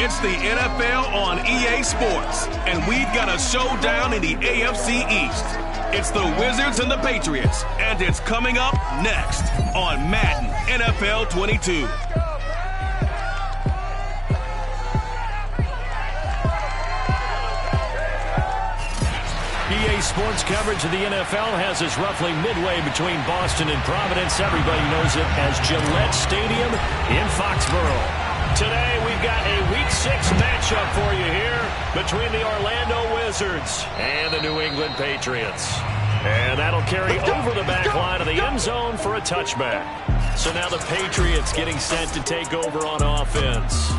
It's the NFL on EA Sports, and we've got a showdown in the AFC East. It's the Wizards and the Patriots, and it's coming up next on Madden NFL 22. EA Sports coverage of the NFL has us roughly midway between Boston and Providence. Everybody knows it as Gillette Stadium in Foxborough. Today we've got a Week 6 matchup for you here between the Orlando Wizards and the New England Patriots. And that'll carry over the back line of the end zone for a touchback. So now the Patriots getting set to take over on offense.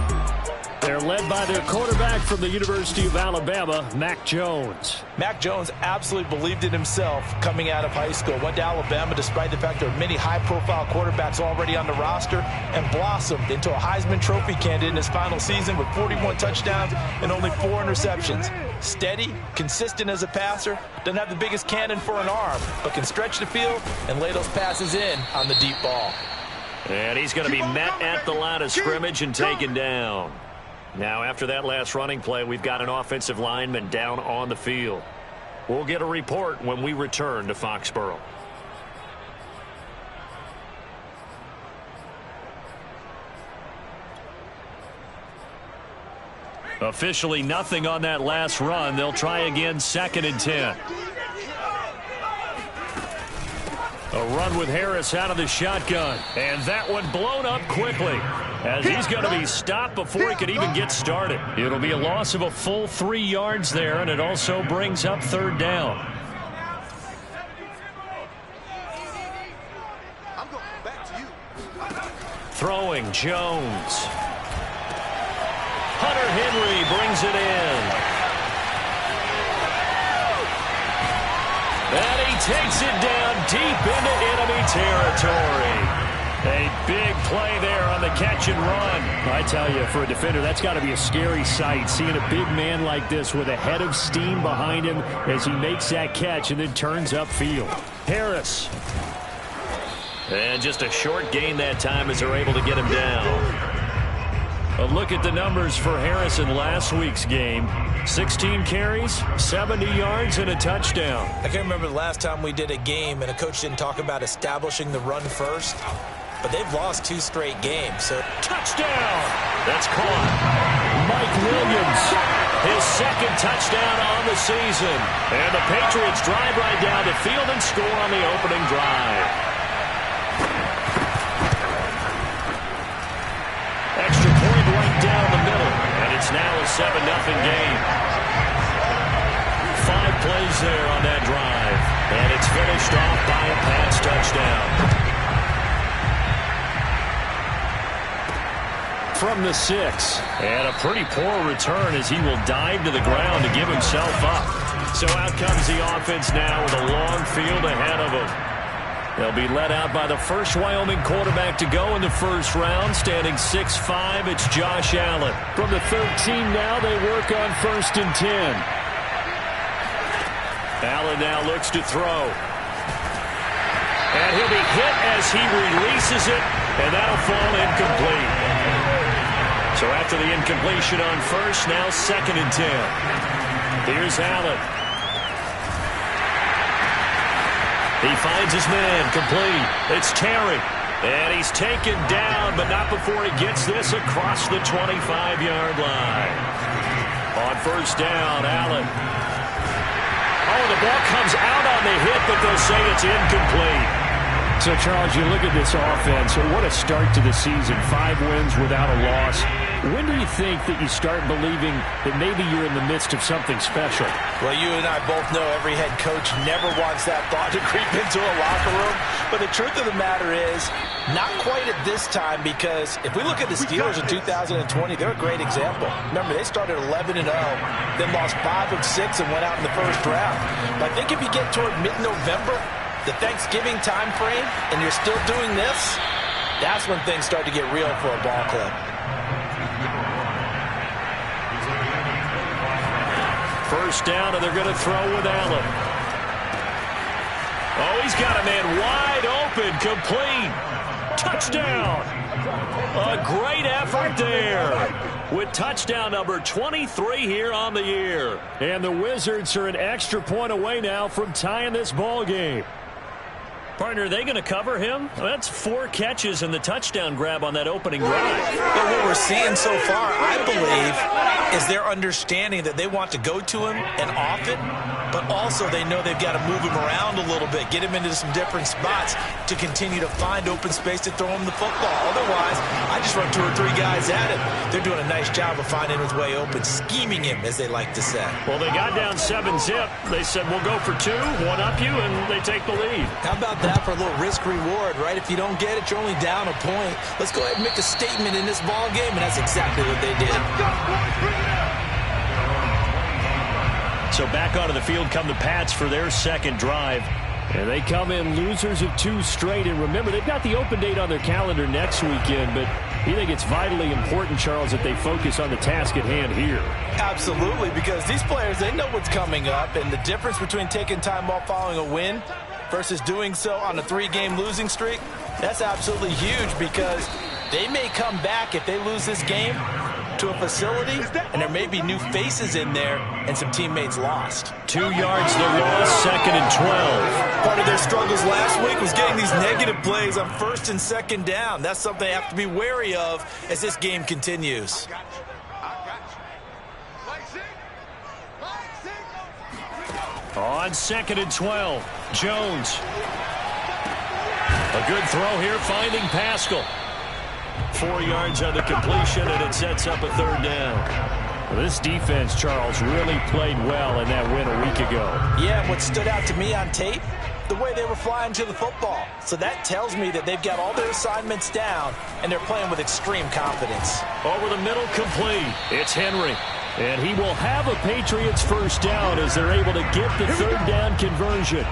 They're led by their quarterback from the University of Alabama, Mac Jones. Mac Jones absolutely believed in himself coming out of high school. Went to Alabama despite the fact there are many high-profile quarterbacks already on the roster, and blossomed into a Heisman Trophy candidate in his final season with 41 touchdowns and only 4 interceptions. Steady, consistent as a passer, doesn't have the biggest cannon for an arm, but can stretch the field and lay those passes in on the deep ball. And he's going to be met at the line of scrimmage and taken down. Now, after that last running play, we've got an offensive lineman down on the field. We'll get a report when we return to Foxborough. Officially nothing on that last run. They'll try again, 2nd and 10. A run with Harris out of the shotgun. And that one blown up quickly, as he's going to be stopped before he could even get started. It'll be a loss of a full 3 yards there, and it also brings up 3rd down. Throwing Jones. Hunter Henry brings it in. And he takes it down deep into enemy territory. A big play there on the catch and run. I tell you, for a defender, that's got to be a scary sight, seeing a big man like this with a head of steam behind him as he makes that catch and then turns upfield. Harris. And just a short gain that time as they're able to get him down. A look at the numbers for Harris in last week's game. 16 carries, 70 yards, and a touchdown. I can't remember the last time we did a game and a coach didn't talk about establishing the run first. But they've lost 2 straight games. So touchdown! That's caught. Mike Williams, his 2nd touchdown on the season. And the Patriots drive right down the field and score on the opening drive. Extra point right down the middle. And it's now a 7-0 game. 5 plays there on that drive. And it's finished off by a pass touchdown. From the 6. And a pretty poor return as he will dive to the ground to give himself up. So out comes the offense now with a long field ahead of him. They'll be led out by the first Wyoming quarterback to go in the first round, standing 6'5". It's Josh Allen. From the 13 now, they work on 1st and 10. Allen now looks to throw. And he'll be hit as he releases it, and that'll fall incomplete. So after the incompletion on 1st, now 2nd and 10. Here's Allen. He finds his man, complete. It's Terry. And he's taken down, but not before he gets this across the 25-yard line. On 1st down, Allen. Oh, the ball comes out on the hit, but they'll say it's incomplete. So, Charles, you look at this offense, what a start to the season. 5 wins without a loss. When do you think that you start believing that maybe you're in the midst of something special? Well, you and I both know every head coach never wants that thought to creep into a locker room. But the truth of the matter is, not quite at this time, because if we look at the Steelers in 2020, they're a great example. Remember, they started 11-0, then lost 5 of 6 and went out in the first round. But I think if you get toward mid-November, the Thanksgiving time frame, and you're still doing this, that's when things start to get real for a ball club. First down, and they're going to throw with Allen. Oh, he's got a man wide open, complete. Touchdown. A great effort there with touchdown number 23 here on the year. And the Wizards are an extra point away now from tying this ball game. Partner, are they going to cover him? Well, that's 4 catches and the touchdown grab on that opening drive. But what we're seeing so far, I believe, is their understanding that they want to go to him and often, but also they know they've got to move him around a little bit, get him into some different spots to continue to find open space to throw him the football. Otherwise, I just run 2 or 3 guys at him. They're doing a nice job of finding his way open, scheming him, as they like to say. Well, they got down 7-zip. They said, we'll go for 2, one up you, and they take the lead. How about that for a little risk-reward, right? If you don't get it, you're only down a point. Let's go ahead and make a statement in this ball game, and that's exactly what they did. So back onto the field come the Pats for their second drive. And they come in losers of 2 straight. And remember, they've got the open date on their calendar next weekend. But you think it's vitally important, Charles, that they focus on the task at hand here. Absolutely, because these players, they know what's coming up. And the difference between taking time off following a win versus doing so on a 3-game losing streak, that's absolutely huge, because they may come back if they lose this game to a facility, and there may be new faces in there and some teammates lost. 2 yards the loss, 2nd and 12. Part of their struggles last week was getting these negative plays on 1st and 2nd down. That's something they have to be wary of as this game continues. On 2nd and 12, Jones. A good throw here, finding Pascal. 4 yards on the completion, and it sets up a 3rd down. Well, this defense, Charles, really played well in that win a week ago. Yeah, what stood out to me on tape, the way they were flying to the football. So that tells me that they've got all their assignments down, and they're playing with extreme confidence. Over the middle, complete. It's Henry. And he will have a Patriots first down as they're able to get the 3rd down conversion.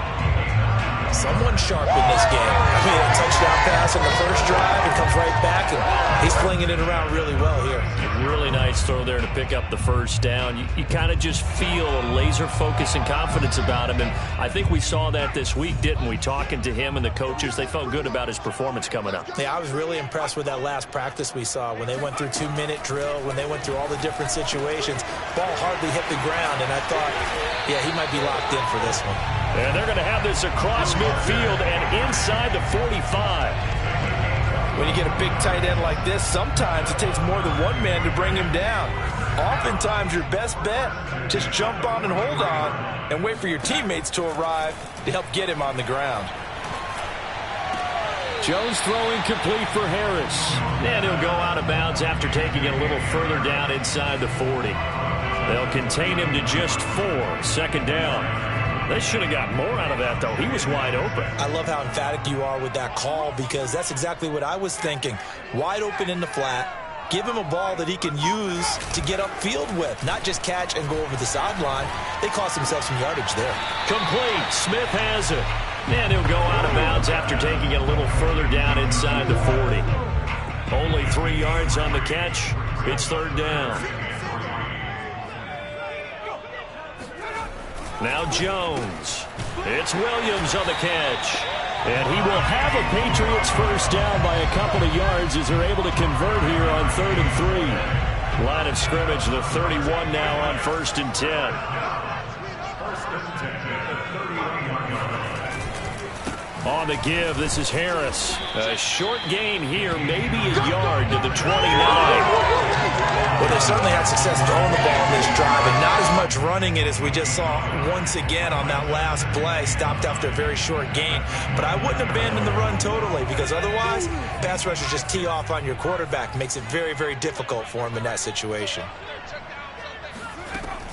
Someone sharp in this game. I mean, a touchdown pass on the first drive and comes right back, and he's flinging it around really well here. Really nice throw there to pick up the first down. You kind of just feel a laser focus and confidence about him, and I think we saw that this week, didn't we? Talking to him and the coaches, they felt good about his performance coming up. Yeah, I was really impressed with that last practice we saw when they went through 2-minute drill, when they went through all the different situations. Ball hardly hit the ground, and I thought, yeah, he might be locked in for this one. And they're going to have this across midfield and inside the 45. When you get a big tight end like this, sometimes it takes more than one man to bring him down. Oftentimes, your best bet, just jump on and hold on and wait for your teammates to arrive to help get him on the ground. Jones throwing complete for Harris. And he'll go out of bounds after taking it a little further down inside the 40. They'll contain him to just 4, 2nd down. They should have got more out of that, though. He was wide open. I love how emphatic you are with that call, because that's exactly what I was thinking. Wide open in the flat. Give him a ball that he can use to get upfield with, not just catch and go over the sideline. They cost themselves some yardage there. Complete. Smith has it. And he'll go out of bounds after taking it a little further down inside the 40. Only 3 yards on the catch. It's 3rd down. Now Jones. It's Williams on the catch. And he will have a Patriots first down by a couple of yards as they're able to convert here on 3rd and 3. Line of scrimmage, the 31 now on 1st and 10. On the give, this is Harris. A short gain here, maybe a yard to the 29. Well, they certainly had success throwing the ball in this drive, and not as much running it as we just saw once again on that last play. Stopped after a very short gain. But I wouldn't abandon the run totally, because otherwise, pass rushers just tee off on your quarterback. Makes it very, very difficult for him in that situation.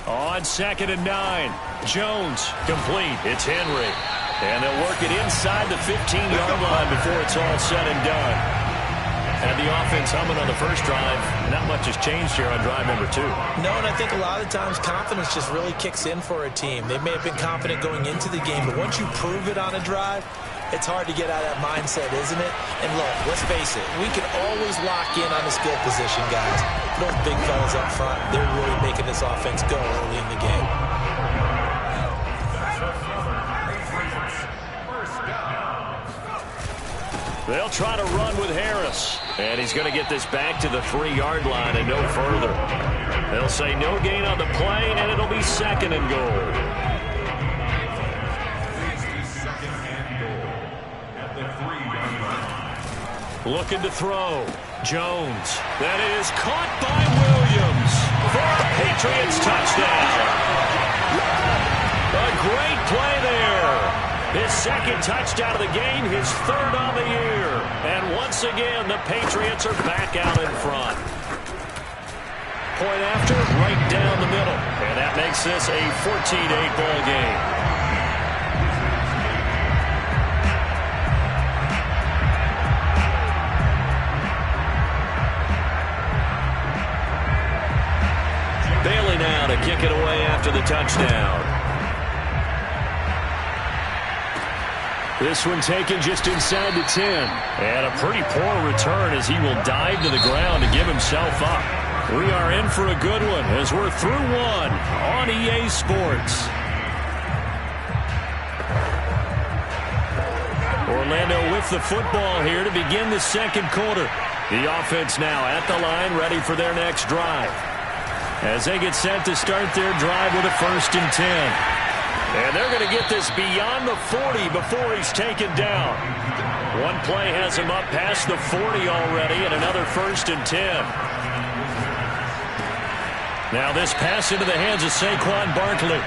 On 2nd and 9, Jones complete. It's Henry. And they'll work it inside the 15-yard line before it's all said and done. Had the offense humming on the first drive. Not much has changed here on drive number 2. No, and I think a lot of times confidence just really kicks in for a team. They may have been confident going into the game, but once you prove it on a drive, it's hard to get out of that mindset, isn't it? And look, let's face it, we can always lock in on the skill position, guys. Those big fellas up front, they're really making this offense go early in the game. They'll try to run with Harris. And he's going to get this back to the 3-yard line and no further. They'll say no gain on the play, and it'll be 2nd and goal. Looking to throw. Jones. That is caught by Williams for a Patriots touchdown. A great play there. His 2nd touchdown of the game, his 3rd on the year. And once again, the Patriots are back out in front. Point after, right down the middle. And that makes this a 14-8 ball game. Bailey now to kick it away after the touchdown. This one taken just inside the 10. And a pretty poor return as he will dive to the ground to give himself up. We are in for a good one as we're through one on EA Sports. Orlando with the football here to begin the 2nd quarter. The offense now at the line, ready for their next drive. As they get set to start their drive with a 1st and 10. And they're going to get this beyond the 40 before he's taken down. One play has him up past the 40 already, and another 1st and 10. Now this pass into the hands of Saquon Barkley.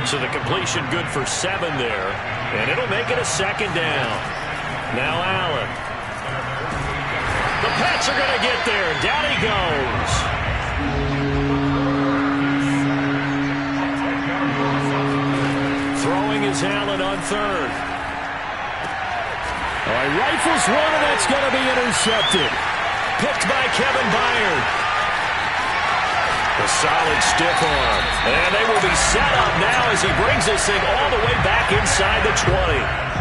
So the completion good for 7 there. And it'll make it a 2nd down. Now Allen. The Pats are going to get there. Down he goes. Throwing is Allen on 3rd. All right, rifles one, and that's going to be intercepted. Picked by Kevin Byard. A solid stiff arm. And they will be set up now as he brings this thing all the way back inside the 20.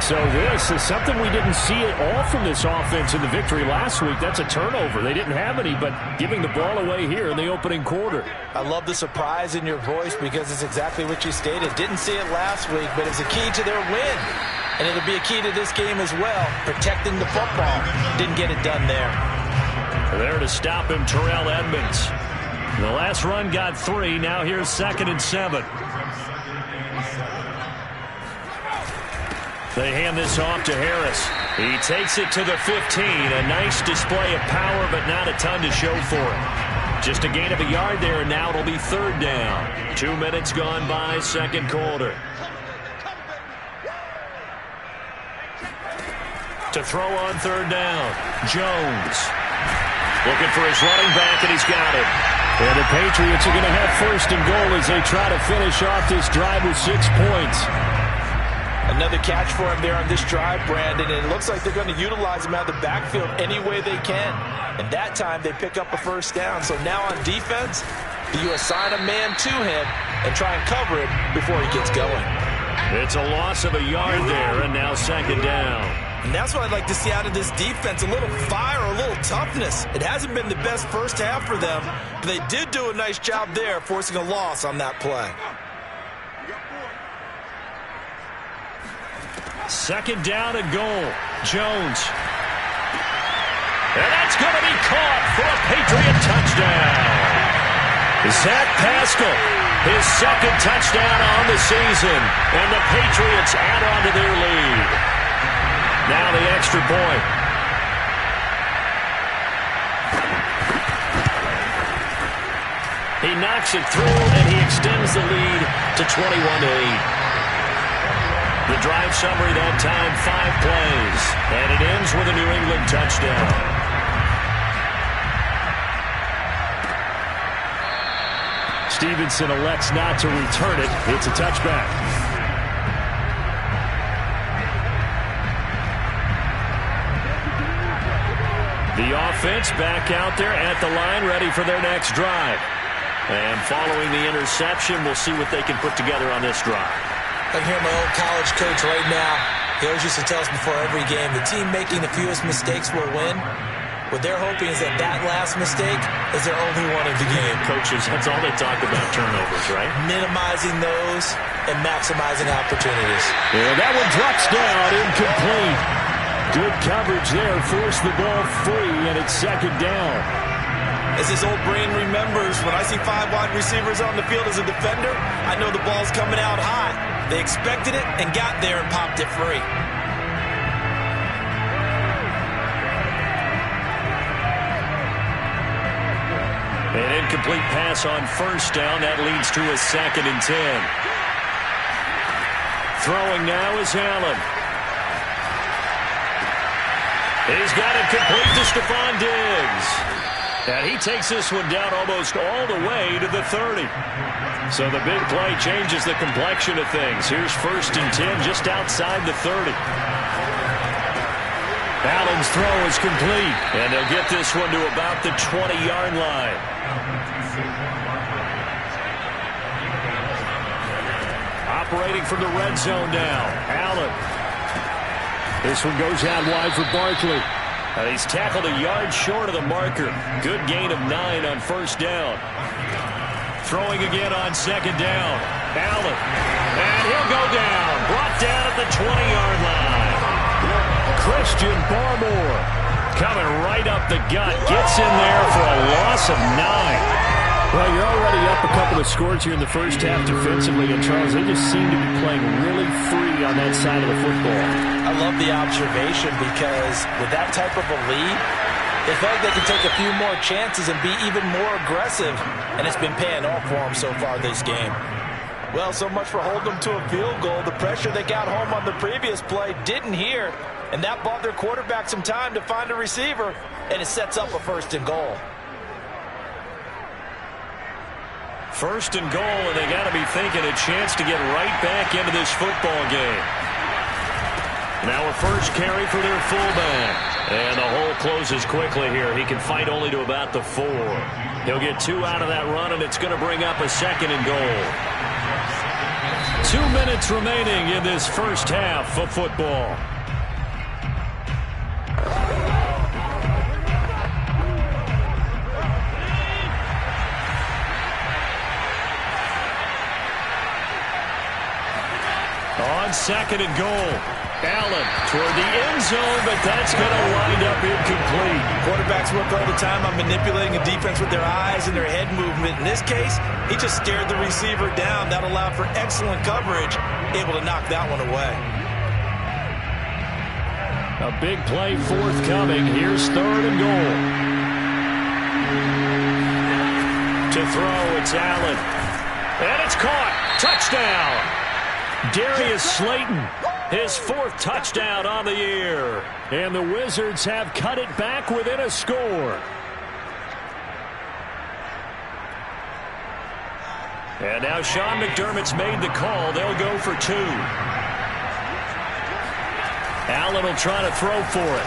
So this is something we didn't see at all from this offense in the victory last week. That's a turnover. They didn't have any, but giving the ball away here in the opening quarter. I love the surprise in your voice because it's exactly what you stated. Didn't see it last week, but it's a key to their win. And it'll be a key to this game as well, protecting the football. Didn't get it done there. There to stop him, Terrell Edmunds. The last run got 3. Now here's 2nd and 7. They hand this off to Harris. He takes it to the 15. A nice display of power, but not a ton to show for it. Just a gain of a yard there, and now it'll be 3rd down. 2 minutes gone by, 2nd quarter. To throw on 3rd down, Jones. Looking for his running back, and he's got it. And the Patriots are going to have 1st and goal as they try to finish off this drive with 6 points. Another catch for him there on this drive, Brandon, and it looks like they're going to utilize him out of the backfield any way they can. And that time they pick up a 1st down. So now on defense, you assign a man to him and try and cover it before he gets going. It's a loss of a yard there, and now 2nd down. And that's what I'd like to see out of this defense, a little fire, a little toughness. It hasn't been the best first half for them, but they did do a nice job there forcing a loss on that play. 2nd down and goal. Jones. And that's going to be caught for a Patriot touchdown. Zach Pascal, his 2nd touchdown on the season, and the Patriots add on to their lead. Now the extra point. He knocks it through, and he extends the lead to 21-8. The drive summary that time, 5 plays, and it ends with a New England touchdown. Stevenson elects not to return it. It's a touchback. The offense back out there at the line, ready for their next drive. And following the interception, we'll see what they can put together on this drive. I hear my old college coach right now. He always used to tell us before every game, the team making the fewest mistakes will win. What they're hoping is that that last mistake is their only one of the game. Coaches, that's all they talk about, turnovers, right? Minimizing those and maximizing opportunities. Yeah, that one drops down, incomplete. Good coverage there. Forced the ball free, and it's second down. As his old brain remembers, when I see 5 wide receivers on the field as a defender, I know the ball's coming out hot. They expected it and got there and popped it free. An incomplete pass on first down. That leads to a 2nd and 10. Throwing now is Allen. He's got it complete to Stephon Diggs. And he takes this one down almost all the way to the 30. So the big play changes the complexion of things. Here's 1st and 10 just outside the 30. Allen's throw is complete. And they'll get this one to about the 20-yard line. Operating from the red zone now. Allen. This one goes out wide for Barkley. And he's tackled a yard short of the marker. Good gain of 9 on first down. Throwing again on 2nd down. Allen. And he'll go down. Brought down at the 20-yard line. Christian Barmore coming right up the gut. Gets in there for a loss of 9. Well, you're already up a couple of scores here in the first half defensively, and Charles, they just seem to be playing really free on that side of the football. I love the observation because with that type of a lead, they feel like they can take a few more chances and be even more aggressive, and it's been paying off for them so far this game. Well, so much for holding them to a field goal. The pressure they got home on the previous play didn't hear, and that bought their quarterback some time to find a receiver, and it sets up a 1st and goal. 1st and goal, and they got to be thinking a chance to get right back into this football game. Now a first carry for their fullback. And the hole closes quickly here. He can fight only to about the 4. He'll get 2 out of that run, and it's going to bring up a 2nd and goal. 2 minutes remaining in this first half of football. On 2nd and goal, Allen toward the end zone, but that's going to wind up incomplete. Quarterbacks work all the time on manipulating a defense with their eyes and their head movement. In this case, he just stared the receiver down. That allowed for excellent coverage, able to knock that one away. A big play forthcoming. Here's 3rd and goal. To throw, it's Allen. And it's caught. Touchdown. Darius Slayton, his 4th touchdown on the year. And the Wizards have cut it back within a score. And now Sean McDermott's made the call. They'll go for 2. Allen will try to throw for it.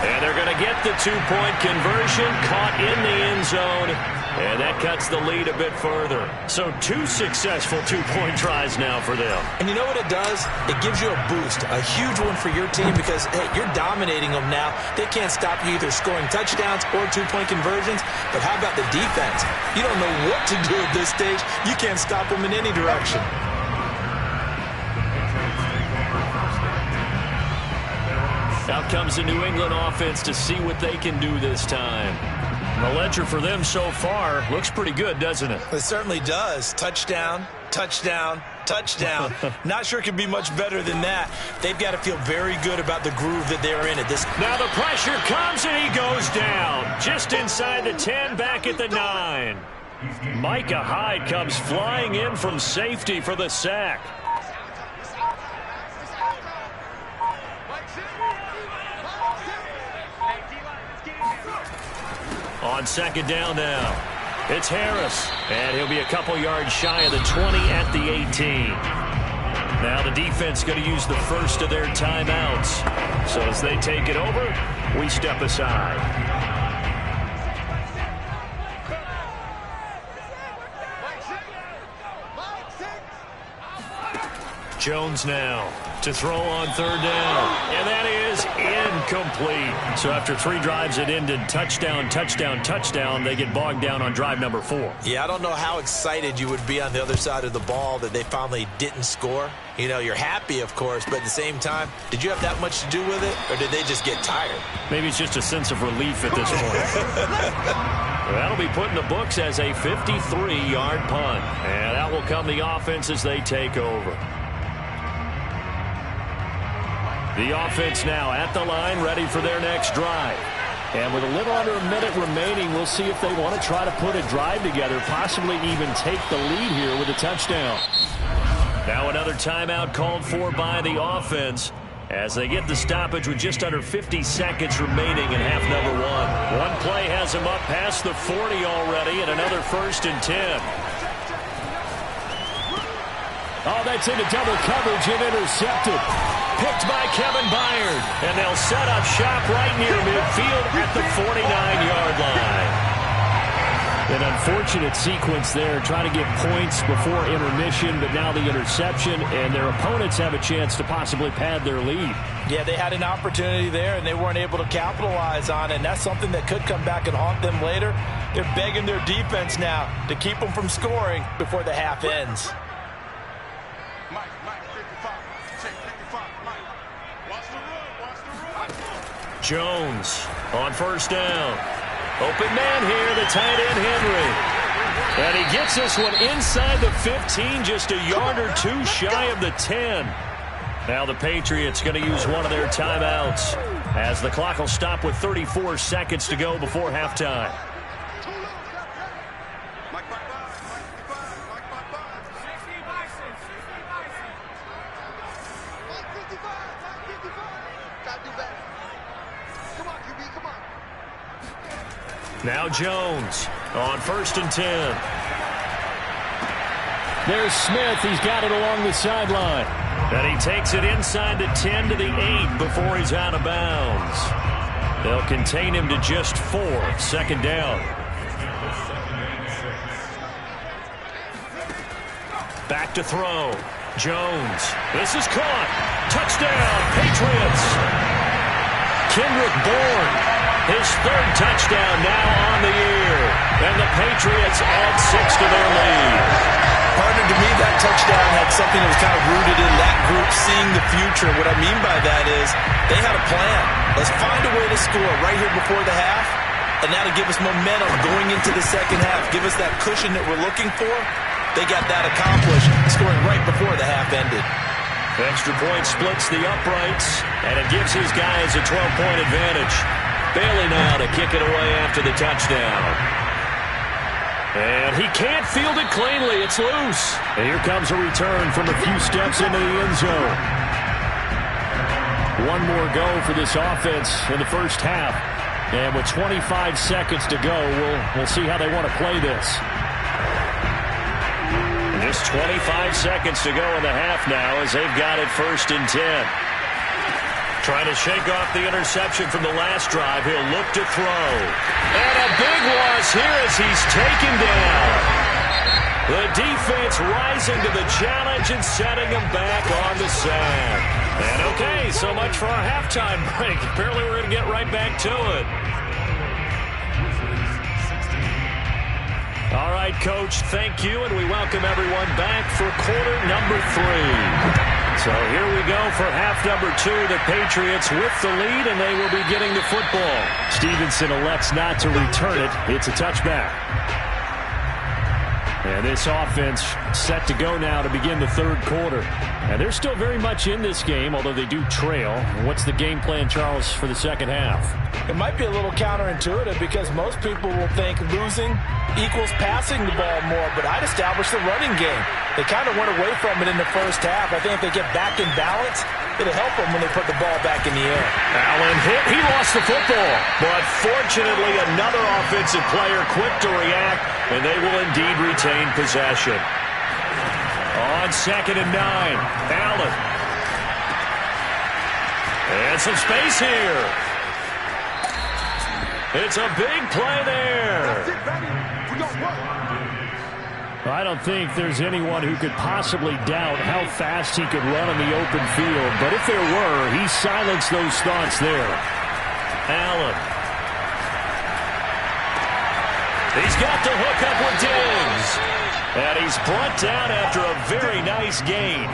And they're going to get the 2-point conversion. Caught in the end zone. And that cuts the lead a bit further. So 2 successful 2-point tries now for them. And you know what it does? It gives you a boost, a huge one for your team because, hey, you're dominating them now. They can't stop you either scoring touchdowns or 2-point conversions. But how about the defense? You don't know what to do at this stage. You can't stop them in any direction. Out comes the New England offense to see what they can do this time. The ledger for them so far looks pretty good, doesn't it? It certainly does. Touchdown, touchdown, touchdown. Not sure it could be much better than that. They've got to feel very good about the groove that they're in at this. Now the pressure comes and he goes down. Just inside the 10, back at the 9. Micah Hyde comes flying in from safety for the sack. On 2nd down now, it's Harris, and he'll be a couple yards shy of the 20 at the 18. Now the defense going to use the first of their timeouts. So as they take it over, we step aside. Jones now to throw on third down. And that is incomplete. So after 3 drives that ended touchdown, touchdown, touchdown, they get bogged down on drive number 4. Yeah, I don't know how excited you would be on the other side of the ball that they finally didn't score. You know, you're happy, of course, but at the same time, did you have that much to do with it, or did they just get tired? Maybe it's just a sense of relief at this point. That'll be put in the books as a 53-yard punt. And that will come the offense as they take over. The offense now at the line, ready for their next drive. And with a little under a minute remaining, we'll see if they want to try to put a drive together, possibly even take the lead here with a touchdown. Now another timeout called for by the offense as they get the stoppage with just under 50 seconds remaining in half number 1. One play has them up past the 40 already, and another 1st and 10. Oh, that's into double coverage and intercepted. Picked by Kevin Byard. And they'll set up shop right near midfield at the 49-yard line. An unfortunate sequence there, trying to get points before intermission, but now the interception, and their opponents have a chance to possibly pad their lead. Yeah, they had an opportunity there, and they weren't able to capitalize on it, and that's something that could come back and haunt them later. They're begging their defense now to keep them from scoring before the half ends. Jones on 1st down. Open man here, the tight end Henry. And he gets this one inside the 15, just a yard or 2 shy of the 10. Now the Patriots going to use one of their timeouts as the clock will stop with 34 seconds to go before halftime. Now Jones on 1st and 10. There's Smith. He's got it along the sideline. And he takes it inside the 10 to the 8 before he's out of bounds. They'll contain him to just 4. 2nd down. Back to throw. Jones. This is caught. Touchdown, Patriots. Kendrick Bourne. His 3rd touchdown now on the year. And the Patriots add 6 to their lead. Partner, to me, that touchdown had something that was kind of rooted in that group seeing the future. What I mean by that is they had a plan. Let's find a way to score right here before the half, and that'll give us momentum going into the second half. Give us that cushion that we're looking for. They got that accomplished, scoring right before the half ended. Extra point splits the uprights, and it gives his guys a 12-point advantage. Bailey now to kick it away after the touchdown. And he can't field it cleanly. It's loose. And here comes a return from a few steps into the end zone. One more go for this offense in the first half. And with 25 seconds to go, we'll see how they want to play this. And just 25 seconds to go in the half now as they've got it 1st and 10. Trying to shake off the interception from the last drive. He'll look to throw. And a big loss here as he's taken down. The defense rising to the challenge and setting him back on the sand. And okay, so much for our halftime break. Apparently we're going to get right back to it. All right, Coach, thank you, and we welcome everyone back for quarter number 3. So here we go for half number 2. The Patriots with the lead, and they will be getting the football. Stevenson elects not to return it. It's a touchback. And this offense set to go now to begin the 3rd quarter. And they're still very much in this game, although they do trail. What's the game plan, Charles, for the second half? It might be a little counterintuitive because most people will think losing equals passing the ball more, but I'd establish the running game. They kind of went away from it in the first half. I think if they get back in balance, it'll help them when they put the ball back in the air. Allen hit. He lost the football. But fortunately, another offensive player quick to react, and they will indeed retain possession. On 2nd and 9, Allen. And some space here. It's a big play there. I don't think there's anyone who could possibly doubt how fast he could run in the open field. But if there were, he silenced those thoughts there. Allen. He's got the hook up with Diggs. And he's brought down after a very nice gain.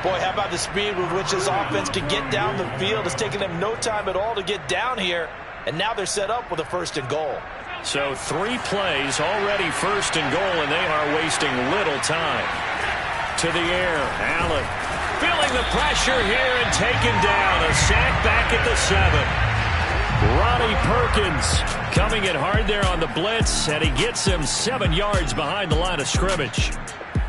Boy, how about the speed with which this offense can get down the field? It's taken them no time at all to get down here. And now they're set up with a 1st and goal. So 3 plays already 1st and goal, and they are wasting little time. To the air, Allen feeling the pressure here and taken down. A sack back at the 7. Ronnie Perkins coming in hard there on the blitz, and he gets him 7 yards behind the line of scrimmage.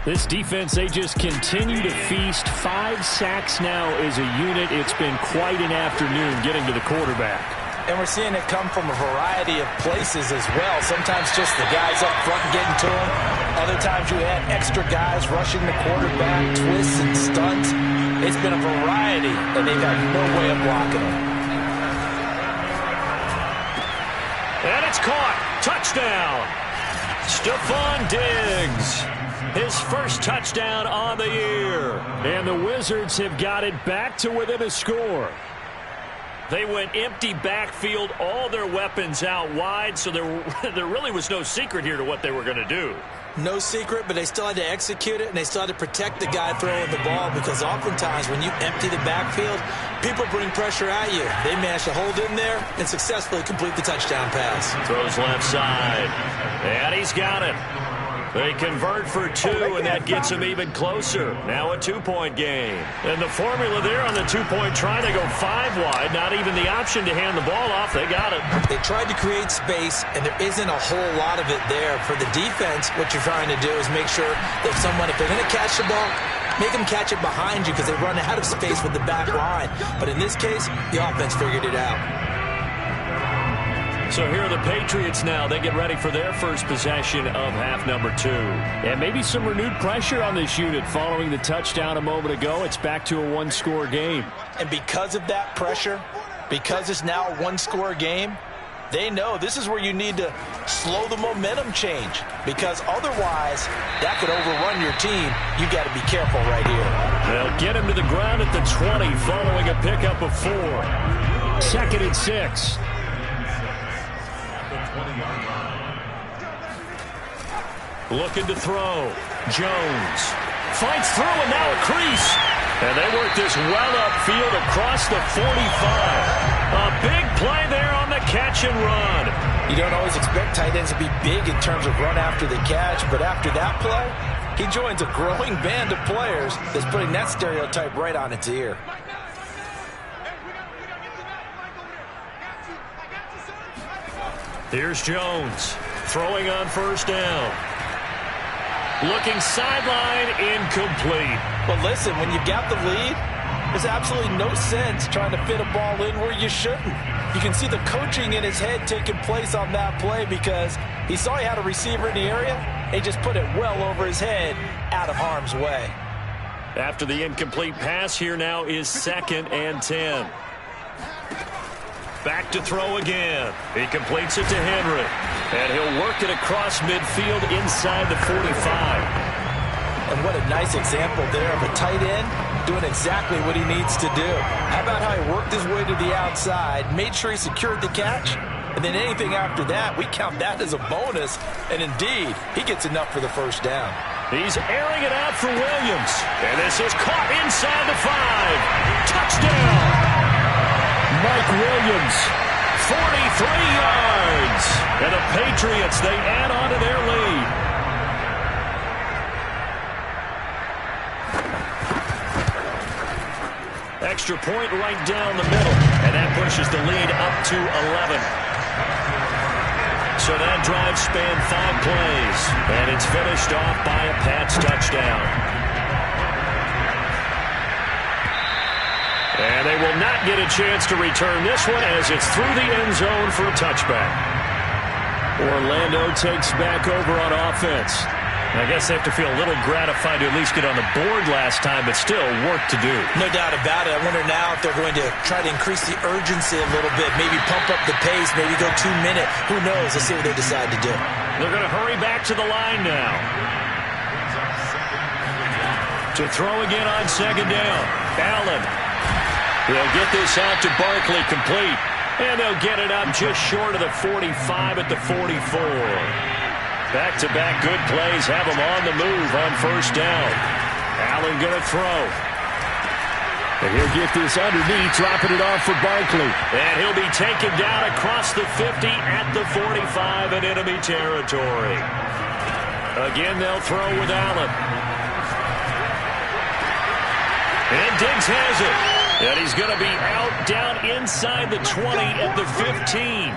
This defense, they just continue to feast. 5 sacks now as a unit. It's been quite an afternoon getting to the quarterback. And we're seeing it come from a variety of places as well. Sometimes just the guys up front getting to him. Other times you had extra guys rushing the quarterback, twists and stunts. It's been a variety, and they've had no way of blocking him. And it's caught. Touchdown. Stephon Diggs. His first touchdown on the year. And the Wizards have got it back to within a score. They went empty backfield, all their weapons out wide, so there really was no secret here to what they were going to do. No secret, but they still had to execute it, and they still had to protect the guy throwing the ball, because oftentimes when you empty the backfield, people bring pressure at you. They managed to hold in there and successfully complete the touchdown pass. Throws left side, and he's got it. They convert for 2, and that gets them even closer. Now a 2-point game. And the formula there on the 2-point try, they go 5 wide. Not even the option to hand the ball off. They got it. They tried to create space, and there isn't a whole lot of it there. For the defense, what you're trying to do is make sure that if they're going to catch the ball, make them catch it behind you, because they run out of space with the back line. But in this case, the offense figured it out. So here are the Patriots now. They get ready for their first possession of half number 2. And maybe some renewed pressure on this unit following the touchdown a moment ago. It's back to a 1-score game. And because of that pressure, because it's now a 1-score game, they know this is where you need to slow the momentum change, because otherwise that could overrun your team. You got to be careful right here. They'll get him to the ground at the 20 following a pickup of 4. 2nd and 6. Looking to throw. Jones fights through, and now a crease. And they work this well upfield across the 45. A big play there on the catch and run. You don't always expect tight ends to be big in terms of run after the catch, but after that play, he joins a growing band of players that's putting that stereotype right on its ear. Here's Jones throwing on 1st down. Looking sideline, incomplete. But listen, when you've got the lead, there's absolutely no sense trying to fit a ball in where you shouldn't. You can see the coaching in his head taking place on that play, because he saw he had a receiver in the area, and he just put it well over his head, out of harm's way. After the incomplete pass, here now is 2nd and 10. Back to throw again. He completes it to Henry. And he'll work it across midfield inside the 45. And what a nice example there of a tight end doing exactly what he needs to do. How about how he worked his way to the outside, made sure he secured the catch, and then anything after that, we count that as a bonus. And indeed, he gets enough for the 1st down. He's airing it out for Williams. And this is caught inside the 5. Touchdown! Mike Williams, 43 yards. And the Patriots, they add on to their lead. Extra point right down the middle. And that pushes the lead up to 11. So that drive spanned 5 plays. And it's finished off by a Pats touchdown. And they will not get a chance to return this one, as it's through the end zone for a touchback. Orlando takes back over on offense. I guess they have to feel a little gratified to at least get on the board last time, but still work to do. No doubt about it. I wonder now if they're going to try to increase the urgency a little bit, maybe pump up the pace, maybe go 2-minute. Who knows? Let's see what they decide to do. They're going to hurry back to the line now. To throw again on second down. Allen. They'll get this out to Barkley, complete. And they'll get it up just short of the 45 at the 44. Back-to-back good plays have them on the move on first down. Allen going to throw. And he'll get this underneath, dropping it off for Barkley. And he'll be taken down across the 50 at the 45 in enemy territory. Again, they'll throw with Allen. And Diggs has it. And he's going to be out down inside the 20 at the 15.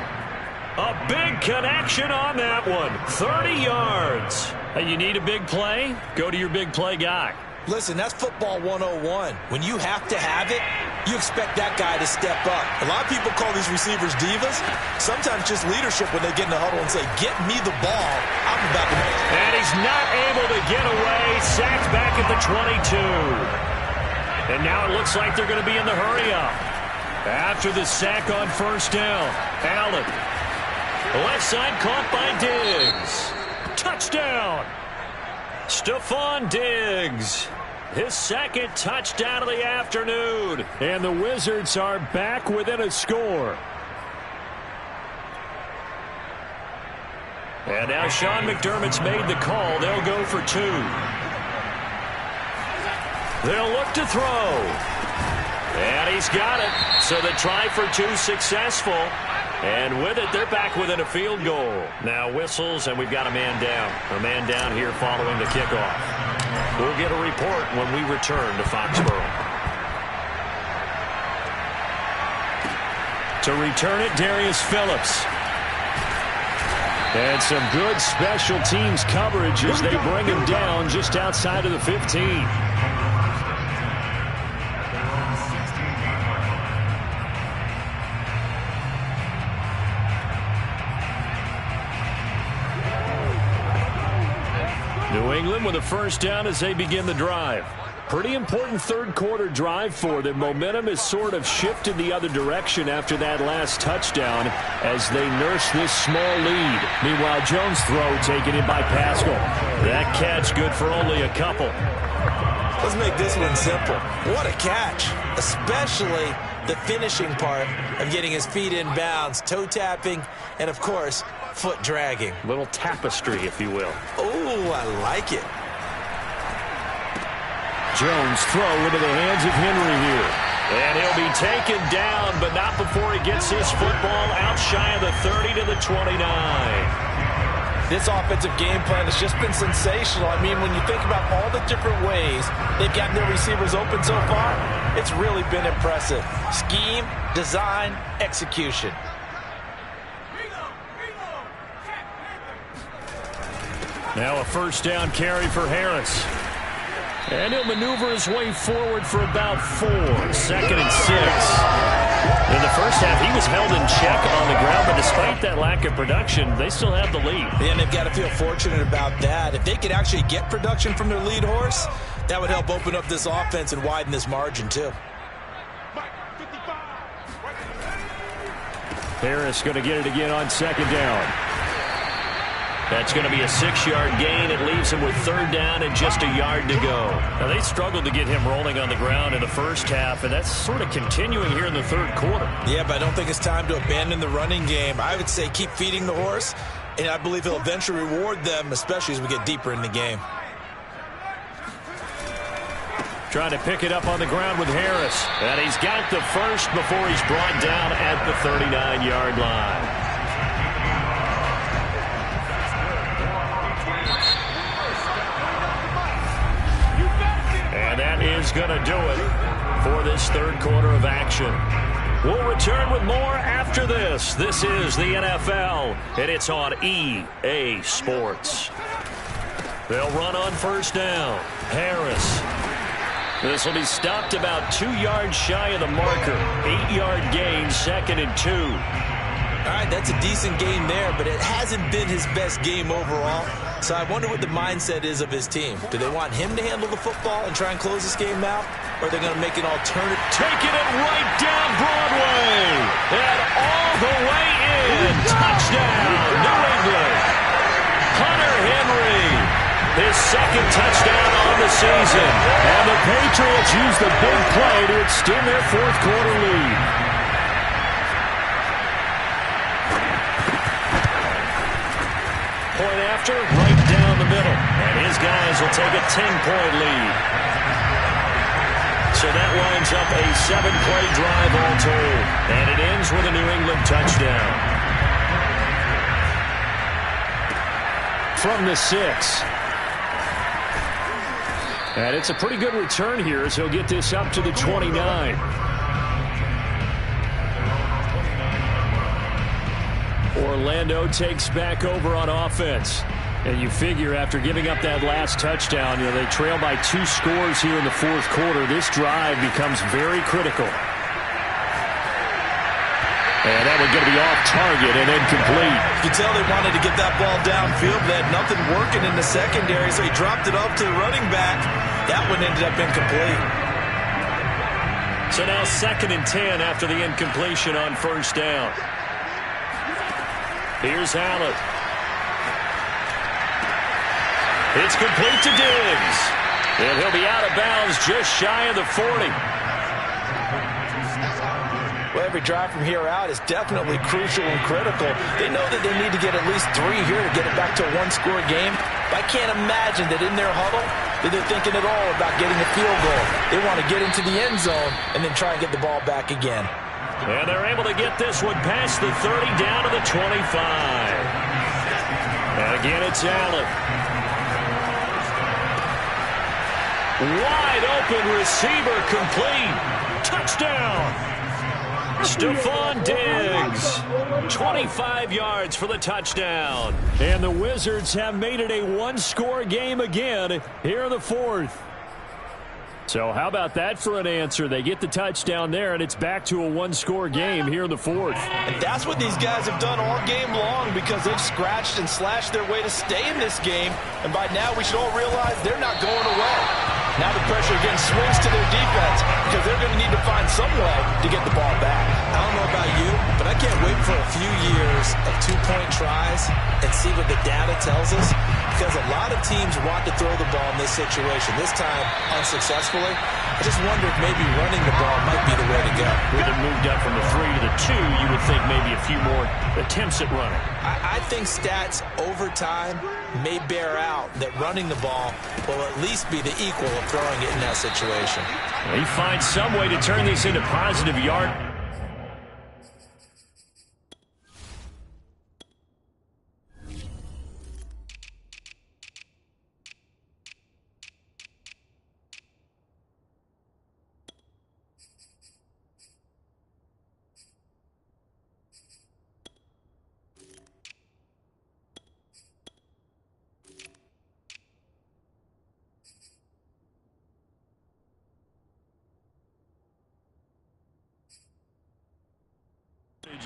A big connection on that one. 30 yards. Hey, you need a big play? Go to your big play guy. Listen, that's football 101. When you have to have it, you expect that guy to step up. A lot of people call these receivers divas. Sometimes just leadership when they get in the huddle and say, get me the ball. I'm about to make it. And he's not able to get away. Sacked back at the 22. And now it looks like they're going to be in the hurry-up. After the sack on first down, Allen. Left side caught by Diggs. Touchdown. Stephon Diggs. His second touchdown of the afternoon. And the Wizards are back within a score. And now Sean McDermott's made the call. They'll go for two. They'll look to throw. And he's got it. So the try for two successful. And with it, they're back within a field goal. Now whistles, and we've got a man down. A man down here following the kickoff. We'll get a report when we return to Foxborough. To return it, Darius Phillips. And some good special teams coverage as they bring him down just outside of the 15. New England with a first down as they begin the drive. Pretty important third quarter drive for them. Momentum has sort of shifted the other direction after that last touchdown as they nurse this small lead. Meanwhile, Jones' throw taken in by Pascal. That catch good for only a couple. Let's make this one simple. What a catch, especially the finishing part of getting his feet in bounds, toe tapping, and of course, foot dragging. Little tapestry, if you will. Oh, I like it. Jones throw into the hands of Henry here. And he'll be taken down, but not before he gets his football out shy of the 30 to the 29. This offensive game plan has just been sensational. I mean, when you think about all the different ways they've gotten their receivers open so far, it's really been impressive. Scheme, design, execution. Now a first down carry for Harris. And he'll maneuver his way forward for about 4. 2nd and 6. In the first half, he was held in check on the ground, but despite that lack of production, they still have the lead. And they've got to feel fortunate about that. If they could actually get production from their lead horse, that would help open up this offense and widen this margin, too. Harris going to get it again on second down. That's going to be a 6-yard gain. It leaves him with third down and just a yard to go. Now, they struggled to get him rolling on the ground in the first half, and that's sort of continuing here in the third quarter. Yeah, but I don't think it's time to abandon the running game. I would say keep feeding the horse, and I believe he'll eventually reward them, especially as we get deeper in the game. Trying to pick it up on the ground with Harris. And he's got the first before he's brought down at the 39-yard line. And that is going to do it for this third quarter of action. We'll return with more after this. This is the NFL, and it's on EA Sports. They'll run on first down. Harris. This will be stopped about 2 yards shy of the marker. 8-yard gain, 2nd and 2. All right, that's a decent game there, but it hasn't been his best game overall. So I wonder what the mindset is of his team. Do they want him to handle the football and try and close this game out? Or are they going to make an alternative? Taking it right down Broadway. And all the way in. Touchdown, New England. Hunter Henry. His second touchdown on the the season. And the Patriots use the big play to extend their fourth quarter lead. Point after, right down the middle. And his guys will take a 10-point lead. So that lines up a 7-play drive all told. And it ends with a New England touchdown. From the 6. And it's a pretty good return here as he'll get this up to the 29. Orlando takes back over on offense. And you figure after giving up that last touchdown, they trail by 2 scores here in the fourth quarter. This drive becomes very critical. And that one going to be off target and incomplete. You can tell they wanted to get that ball downfield. They had nothing working in the secondary, so he dropped it off to the running back. That one ended up incomplete. So now 2nd and 10 after the incompletion on first down. Here's Allen. It's complete to Diggs. And he'll be out of bounds just shy of the 40. Well, every drive from here out is definitely crucial and critical. They know that they need to get at least 3 here to get it back to a 1-score game. But I can't imagine that in their huddle that they're thinking at all about getting a field goal. They want to get into the end zone and then try and get the ball back again. And they're able to get this one past the 30 down to the 25. And again, it's Allen. Wide open receiver complete. Touchdown. Stephon Diggs, 25 yards for the touchdown. And the Wizards have made it a 1-score game again here in the fourth. So how about that for an answer? They get the touchdown there, and it's back to a 1-score game here in the fourth. And that's what these guys have done all game long because they've scratched and slashed their way to stay in this game. And by now we should all realize they're not going away. Now the pressure again swings to their defense because they're going to need to find some way to get the ball back. I don't know about you, but I can't wait for a few years of 2-point tries and see what the data tells us because a lot of teams want to throw the ball in this situation. This time, unsuccessfully. I just wonder if maybe running the ball might be the way to go. With it moved up from the 3 to the 2, you would think maybe a few more attempts at running. I think stats over time may bear out that running the ball will at least be the equal of throwing it in that situation. He finds some way to turn this into positive yard.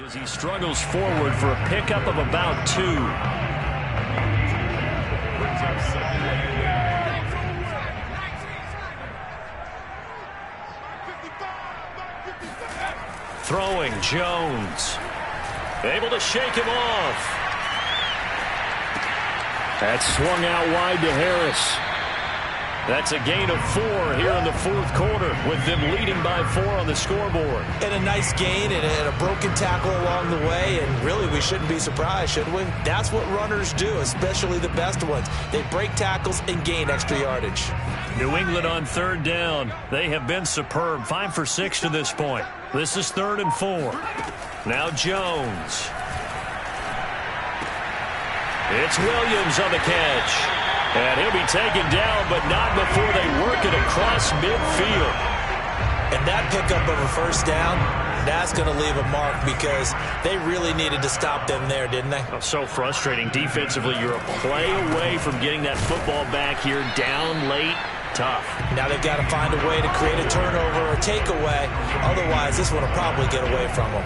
As he struggles forward for a pickup of about 2. Throwing Jones. Able to shake him off. That's swung out wide to Harris. That's a gain of 4 here in the fourth quarter with them leading by 4 on the scoreboard. And a nice gain and a broken tackle along the way, and really we shouldn't be surprised, should we? That's what runners do, especially the best ones. They break tackles and gain extra yardage. New England on 3rd down. They have been superb, 5 for 6 to this point. This is 3rd and 4. Now Jones. It's Williams on the catch. And he'll be taken down, but not before they work it across midfield. And that pickup of a first down, that's going to leave a mark because they really needed to stop them there, didn't they? Oh, so frustrating. Defensively, you're a play away from getting that football back here down late. Tough. Now they've got to find a way to create a turnover or takeaway. Otherwise, this one will probably get away from them.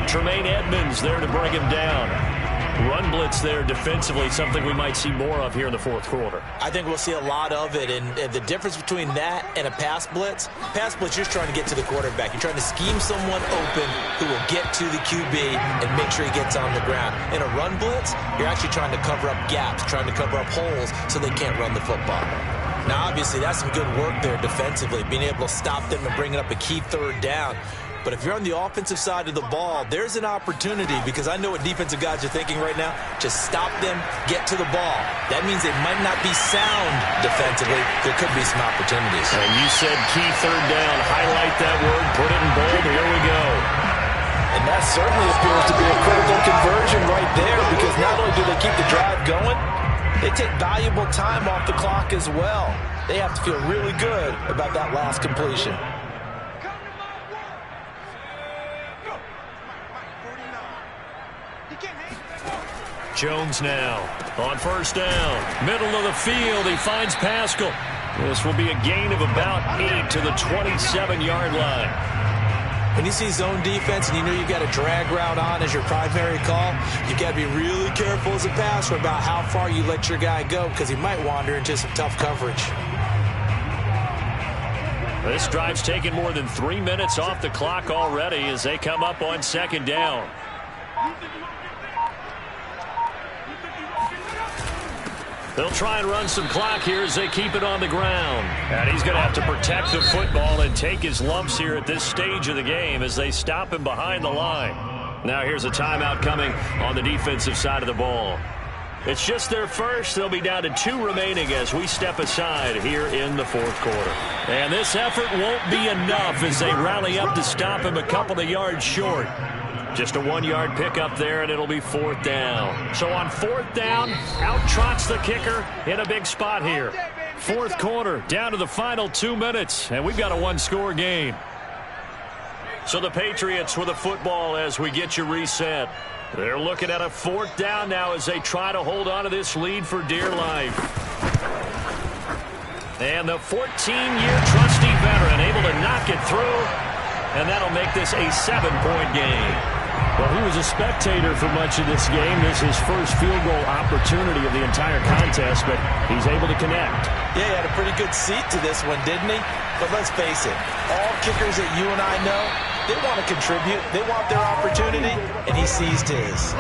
Tremaine Edmonds there to bring him down. Run blitz there defensively, something we might see more of here in the fourth quarter. I think we'll see a lot of it, and the difference between that and a pass blitz, you're just trying to get to the quarterback. You're trying to scheme someone open who will get to the QB and make sure he gets on the ground. In a run blitz, you're actually trying to cover up gaps, trying to cover up holes so they can't run the football. Now, obviously, that's some good work there defensively, being able to stop them and bring up a key third down. But if you're on the offensive side of the ball, there's an opportunity, because I know what defensive guys are thinking right now. Just stop them, get to the ball. That means they might not be sound defensively. There could be some opportunities. And you said key third down. Highlight that word. Put it in bold. Here we go. And that certainly appears to be a critical conversion right there, because not only do they keep the drive going, they take valuable time off the clock as well. They have to feel really good about that last completion. Jones now on first down. Middle of the field. He finds Pascal. This will be a gain of about 8 to the 27-yard line. When you see zone defense and you know you've got a drag route on as your primary call, you've got to be really careful as a passer about how far you let your guy go, because he might wander into some tough coverage. This drive's taken more than 3 minutes off the clock already as they come up on second down. They'll try and run some clock here as they keep it on the ground. And he's going to have to protect the football and take his lumps here at this stage of the game as they stop him behind the line. Now here's a timeout coming on the defensive side of the ball. It's just their first. They'll be down to 2 remaining as we step aside here in the fourth quarter. And this effort won't be enough as they rally up to stop him a couple of yards short. Just a 1-yard pickup there, and it'll be fourth down. So on fourth down, out trots the kicker in a big spot here. Fourth quarter, down to the final 2 minutes, and we've got a 1-score game. So the Patriots with the football as we get you reset. They're looking at a fourth down now as they try to hold on to this lead for dear life. And the 14-year trusty veteran able to knock it through, and that'll make this a 7-point game. Well, he was a spectator for much of this game. This is his first field goal opportunity of the entire contest, but he's able to connect. Yeah, he had a pretty good seat to this one, didn't he? But let's face it, all kickers that you and I know, they want to contribute. They want their opportunity, and he seized his.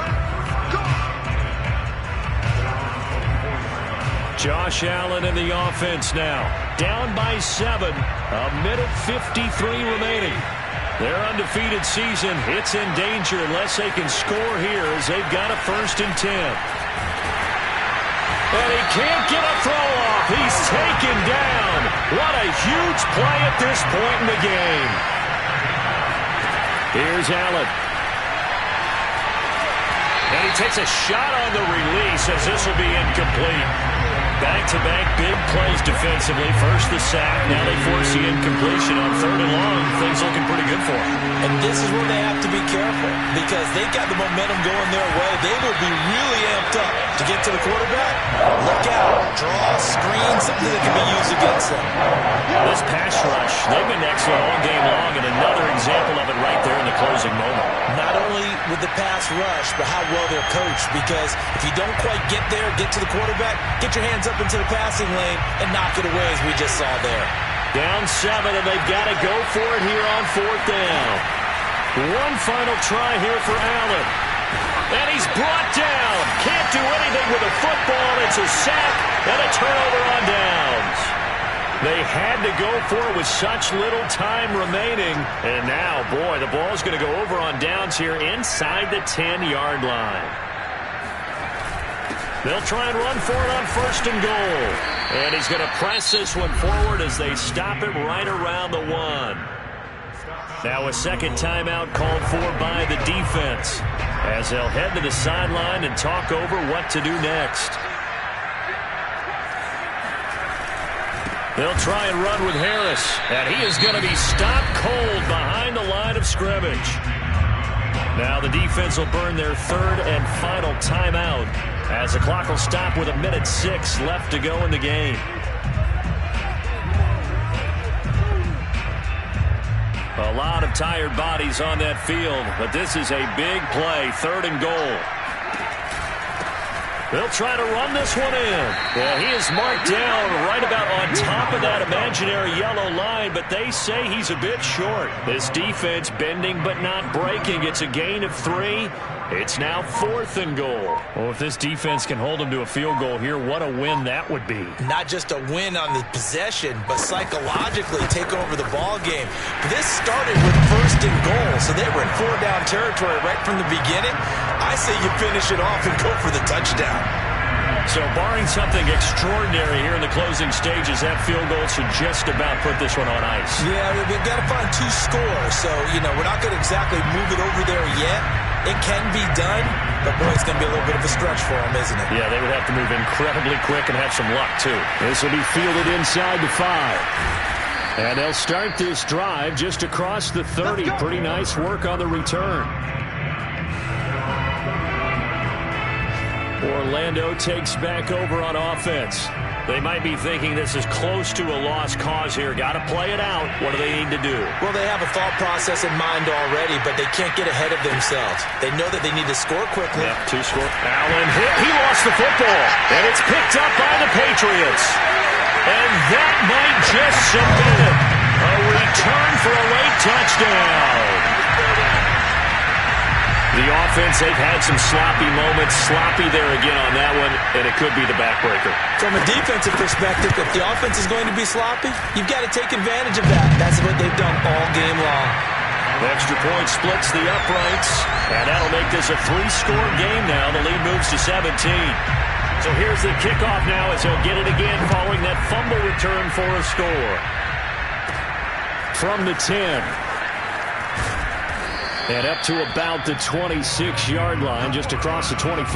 Josh Allen in the offense now. Down by 7. 1:53 remaining. Their undefeated season, it's in danger unless they can score here as they've got a 1st and 10. And he can't get a throw off. He's taken down. What a huge play at this point in the game. Here's Allen. And he takes a shot on the release as this will be incomplete. Back-to-back big plays defensively. First the sack. Now they force the incompletion on 3rd and long. Things looking pretty good for them. And this is where they have to be careful, because they've got the momentum going their way. They will be really amped up to get to the quarterback. Look out. Draw, screen, something that can be used against them. This pass rush, they've been excellent all game long, and another example of it right there in the closing moment. Not only with the pass rush, but how well they're coached, because if you don't quite get there, get to the quarterback, get your hands up into the passing lane and knock it away as we just saw there. Down 7, and they've got to go for it here on 4th down. One final try here for Allen. And he's brought down. Can't do anything with a football. It's a sack and a turnover on downs. They had to go for it with such little time remaining. And now, boy, the ball's going to go over on downs here inside the 10-yard line. They'll try and run for it on 1st and goal. And he's going to press this one forward as they stop him right around the 1. Now a second timeout called for by the defense as they'll head to the sideline and talk over what to do next. They'll try and run with Harris, and he is going to be stopped cold behind the line of scrimmage. Now the defense will burn their 3rd and final timeout as the clock will stop with 1:06 left to go in the game. A lot of tired bodies on that field, but this is a big play, 3rd and goal. They'll try to run this one in. Well, he is marked down right about on top of that imaginary yellow line, but they say he's a bit short. This defense bending but not breaking. It's a gain of 3, It's now 4th and goal. Well, if this defense can hold them to a field goal here, what a win that would be. Not just a win on the possession, but psychologically take over the ball game. This started with 1st and goal, so they were in 4-down territory right from the beginning. I say you finish it off and go for the touchdown. So barring something extraordinary here in the closing stages, that field goal should just about put this one on ice. Yeah, we've got to find 2 scores. So, we're not going to exactly move it over there yet. It can be done, but boy, it's going to be a little bit of a stretch for them, isn't it? Yeah, they would have to move incredibly quick and have some luck, too. This will be fielded inside the 5. And they'll start this drive just across the 30. Pretty nice work on the return. Orlando takes back over on offense. They might be thinking this is close to a lost cause here. Got to play it out. What do they need to do? Well, they have a thought process in mind already, but they can't get ahead of themselves. They know that they need to score quickly. Yeah, 2 score. Allen hit. He lost the football. And it's picked up by the Patriots. And that might just cement it. A return for a late touchdown. The offense, they've had some sloppy moments. Sloppy there again on that one, and it could be the backbreaker. From a defensive perspective, if the offense is going to be sloppy, you've got to take advantage of that. That's what they've done all game long. The extra point splits the uprights, and that'll make this a 3-score game now. The lead moves to 17. So here's the kickoff now as he'll get it again following that fumble return for a score. From the 10. And up to about the 26-yard line, just across the 25.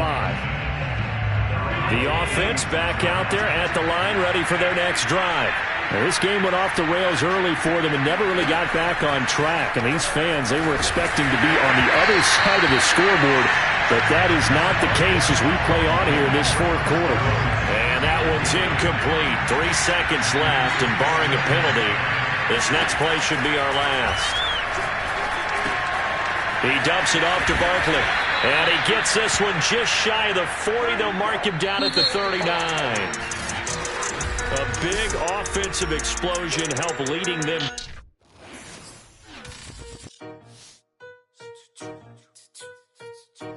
The offense back out there at the line, ready for their next drive. Now, this game went off the rails early for them and never really got back on track. And these fans, they were expecting to be on the other side of the scoreboard, but that is not the case as we play on here in this 4th quarter. And that one's incomplete. 3 seconds left, and barring a penalty, this next play should be our last. He dumps it off to Barkley. And he gets this one just shy of the 40. They'll mark him down at the 39. A big offensive explosion helped leading them.